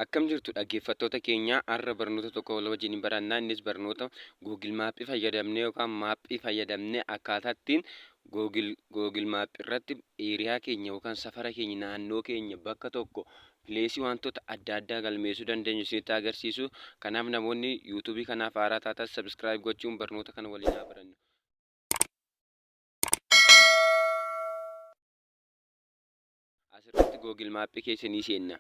Akkam jirtu dhaggeeffattoota keenya har'a barnoota tokko wal wajjin barannaa innis barnoota Google Maappii fayyadamnee yookaan maappii fayyadamnee akkaataa ittiin Google Maappii irratti eeriyaa keenya yookaan safara keenya naannoo keenya bakka tokko pileesii wantoota adda addaa galmeessuu dandeenyu isinitti agarsiisu. Kanaaf namoonni yuutuubii kanaaf haaraa taatan sabskiraayib gochuun barnoota kana waliin haa barannu. Asirratti Google Maappii keessa ni seenna.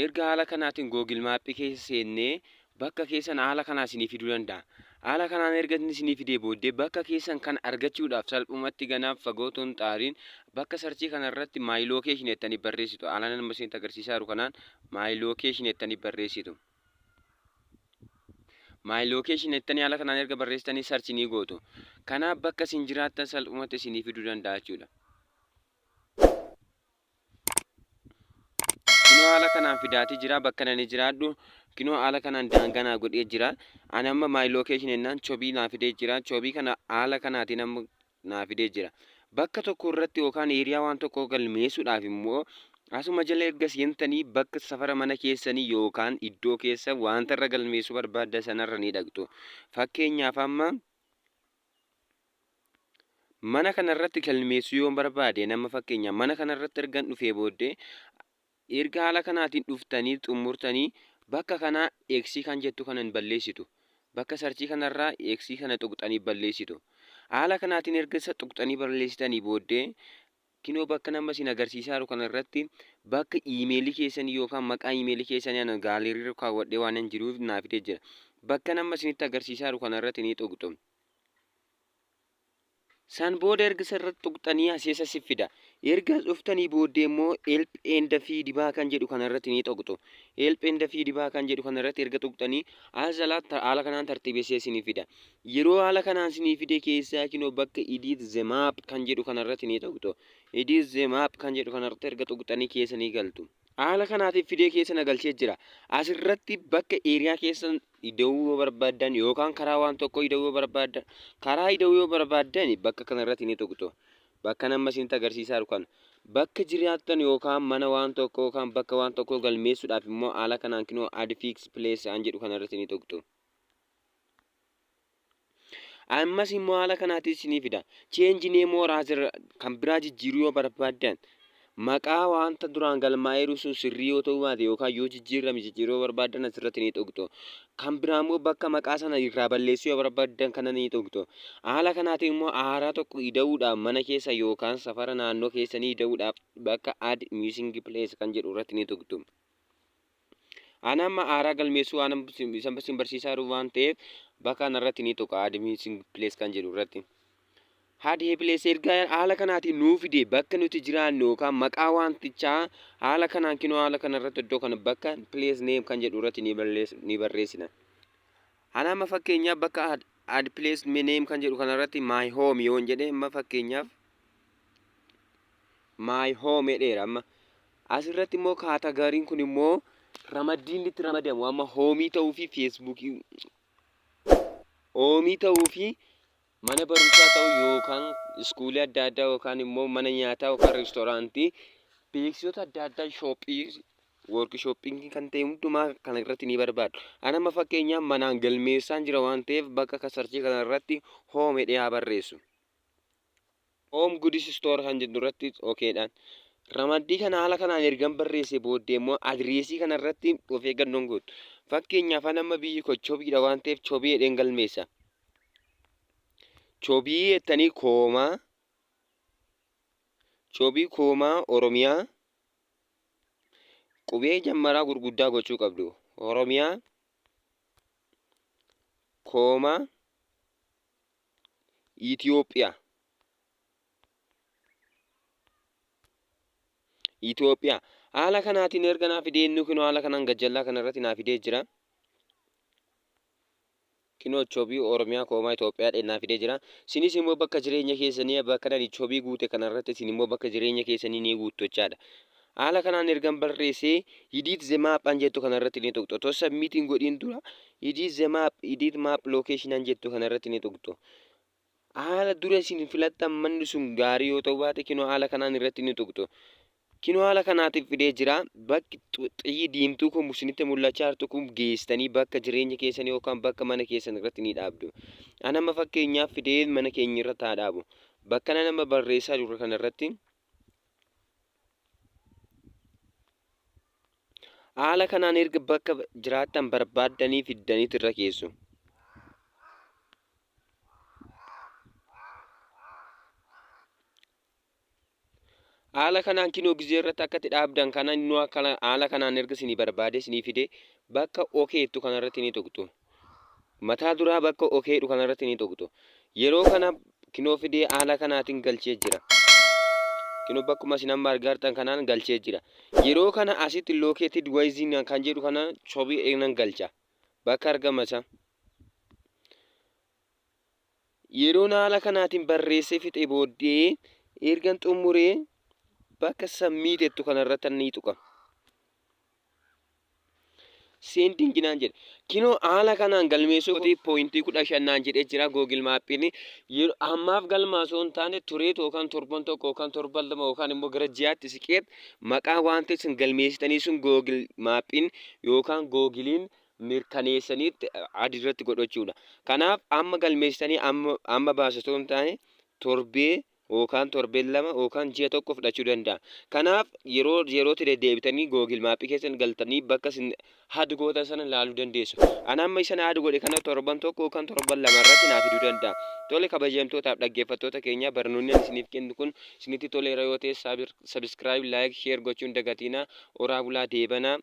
Erga haala kanaatiin Google Maappii keessa seennee bakka keessan haala kanaa isinii fiduu danda'a. Haala kanaan erga inni isinii fidee booddee bakka keessan kan argachuudhaaf salphumatti ganaaf fagootuun hin taariin bakka sarchii kanarratti my location jettanii barreessitu. Haala nama isinitti agarsiisaa jiru kanaan my location jettanii barreessitu. My location jettanii haala kanaan erga barreessitanii sarchii ni gootu. Kanaaf bakka isin jiraattan salphumatti isinii fiduu danda'a jechuudha. Kinoo haala kanaan fidaatii jira bakka nani jiraadhu kinoo haala kanaan daanganaa godhee jira. Ani amma my location jennaan chobii naa fidee jira. Chobii kana haala kanaatiin amma naa fidee jira. Bakka tokko irratti yookaan eeriyaa waan tokko galmeessuudhaaf immoo asuma jala erga seentanii bakka safara mana keessanii yookaan iddoo keessa wanta irra galmeessuu barbaadda sanarra ni dhaqxu. Fakkeenyaaf amma mana kanarratti galmeessuu yoo barbaade nama fakkeenyaaf mana kanarratti ergan dhufee booddee erga haala kanaatiin dhuftanii xumurtanii bakka kanaa eeksii kan jettu kanan balleessitu. Bakka sarchii kanarraa eeksii kana tuqxanii balleessitu. Haala kanaatiin erga isa tuqxanii balleessitanii booddee kinoo bakka nama isin agarsiisaa jiru kanarratti bakka iimeelii keessanii yookaan maqaa iimeelii keessanii ana gaalerii kaawwadhee waan hin jiruuf naa fidee jira. Bakka nama isinitti agarsiisaa jiru kanarratti ni tuqxu. San booda erga isarratti tuqxanii aseessa si fida. Erga dhuftanii booddee immoo help and feed kan jedhu kanarratti ni tuqxu. Help and feed kan jedhu kanarratti erga tuqxanii as jalaa haala kanaan tartiibessee isinii fida. Yeroo haala kanaan isinii fide keessaa kinoo bakka edit the map kan jedhu kanarratti ni tuqxu. Edit the map kan jedhu kanarratti erga tuqxanii keessa ni galtu. Haala kanaatiif fidee keessa nagalchee jira. Asirratti bakka eeriyaa keessan ida'uu yoo barbaaddan yookaan karaa waan tokko ida'uu yoo barbaaddan karaa ida'uu yoo barbaaddan bakka kanarratti ni tuqxu. Bakka nama isinitti agarsiisaa jiru kana. Bakka jiraattan yookaan mana waan tokko yookaan bakka waan tokko galmeessuudhaaf immoo haala kanaan kinoo add fix place kan jedhu kanarratti ni tuqxu. Ammas immoo haala kanaatiin isinii fida. Change name or other kan biraa jijjiiruu yoo barbaaddan maqaa wanta duraan galmaa'eeru sun sirrii yoo ta'u baate yookaan yoo jijjiiruu barbaaddan asirratti ni tuqxu. Kan biraa immoo bakka maqaa sana irraa balleessuu yoo barbaaddan kana ni tuqxu. Haala kanaatiin immoo haaraa tokko ida'uudhaaf mana keessa yookaan safara naannoo keessanii ida'uudhaaf bakka add missing place kan jedhu irratti ni tuqxu. Ana amma haaraa galmeessuu waan isin barsiisaa jiru waan ta'eef bakka kanarratti ni tuqa add missing place kan jedhu irratti. Haadhi place erga haala kanaatiin nuu fide bakka nuti jiraannu yookaan maqaa wantichaa haala kanaan kinoo haala kanarratti iddoo kana bakka place name kan jedhu irratti ni barreessina. Ana amma fakkeenyaaf bakka add place name kan jedhu kanarratti my home yoon jedhee amma fakkeenyaaf my home jedheera amma asirratti immoo kaatagoriin kun immoo ramaddiin itti ramadamu amma hoomii ta'uu fi feesbuukii hoomii ta'uu fi mana barumsaa ta'uu yookaan iskuulii adda addaa yookaan immoo mana nyaataa yookaan reestooraantii beeksisoota adda addaa shooppii workshoopping kan ta'e hundumaa kana irratti ni barbaadu. Ana amma fakkeenyaaf manaan galmeessaan jira waan ta'eef bakka sarchii kana irratti home jedhee haa barreessu. Home goods store kan jedhu irratti okeedhaan. Ramaddii kana haala kanaan ergan barreesse booddee immoo adreesii kana irratti of eeggannoon gootu. Fakkeenyaaf ana amma biyyi koo chobiidha waan ta'eef chobii jedheen galmeessa. Chobii jettanii chobii koomaa Oromiyaa qubee jammaraa gurguddaa gochuu qabdu. Oromiyaa koomaa Itoophiyaa. Haala kanaatiin erga naa fidee inni kinoo haala kanaan gajjallaa kanarratti naa fidee jira. Kinoo chobii Oromiyaa koomaa Itoophiyaa naa fidee jira. Sinis immoo bakka jireenya keessanii bakka nani chobii guute kanarratti isin immoo bakka jireenya keessanii ni guuttu jechaadha. Haala kanaan ergan barreessee edit the map an jettu kanarratti ni tuqxu. Otoo submitiin godhiin dura edit map location an jettu kanarratti ni tuqxu. Haala dura isin filattan manni sun gaarii yoo ta'u baate kinoo haala kanaan irratti ni tuqxu. Kinoo haala kanaatiif fidee jira. Bakki xiyyi diimtuu kun isinitti mul'achaa jirtu kun geessanii bakka jireenya keessanii yookaan bakka mana keessan irratti ni dhaabdu. Ani amma fakkeenyaaf fidee mana keenya irratti haa dhaabu. Bakka nama barreessaa jiru kanarratti haala kanaan erga bakka jiraattan barbaaddanii fiddaniit irra keessu. Haala kanaan kinoo gizee irratti akkatti dhaabdan kana innoo haala kanaan erga isinii barbaade isinii fide bakka okeettu kanarratti ni tuqxu. Mataa duraa bakka okeedhu kanarratti ni tuqxu. Yeroo kana kinoo fidee haala kanaatiin galchee jira. Kinoo bakkuma isin amma argaa jirtan kanaan galchee jira. Yeroo kana asitti located within kan jedhu kana sobii nan galcha. Bakka argamasa. Yeroo haala kanaatiin barreessee fixee booddee ergan xumuree bakka submit kanarratti ni tuqa. Sending naan jedhe. Kinoo haala kanaan galmeessuuf pointii 15 naan jedhee jira Google Maappiin. Yeroo ammaaf galmaasoo hin taane turee yookaan torban tokko yookaan torban lama yookaan immoo gara ji'aatti siqeet maqaa wanta isin galmeessitanii sun Google Maappiin yookaan Googiliin mirkaneessaniitti adiirratti godhachuudha. Kanaaf amma galmeessitanii amma baasatoo hin taane torbee yookaan torbeen lama yookaan ji'a tokko fudhachuu danda'a. Kanaaf yerootti deddeebitanii Google Maappii keessan galtanii bakka isin hadu gootan sana ilaaluu dandeessu. Ani amma isa hadu godhe kana torban tokko yookaan torban lama irratti naaf fiduu danda'a. Tole kabajamtootaaf dhaggeeffattoota keenya barnoonni isiniif kennu kun isinitti toleera yoo ta'e subscribe, like, share gochuun dagatinaa. Oraa bulaa deebanaa.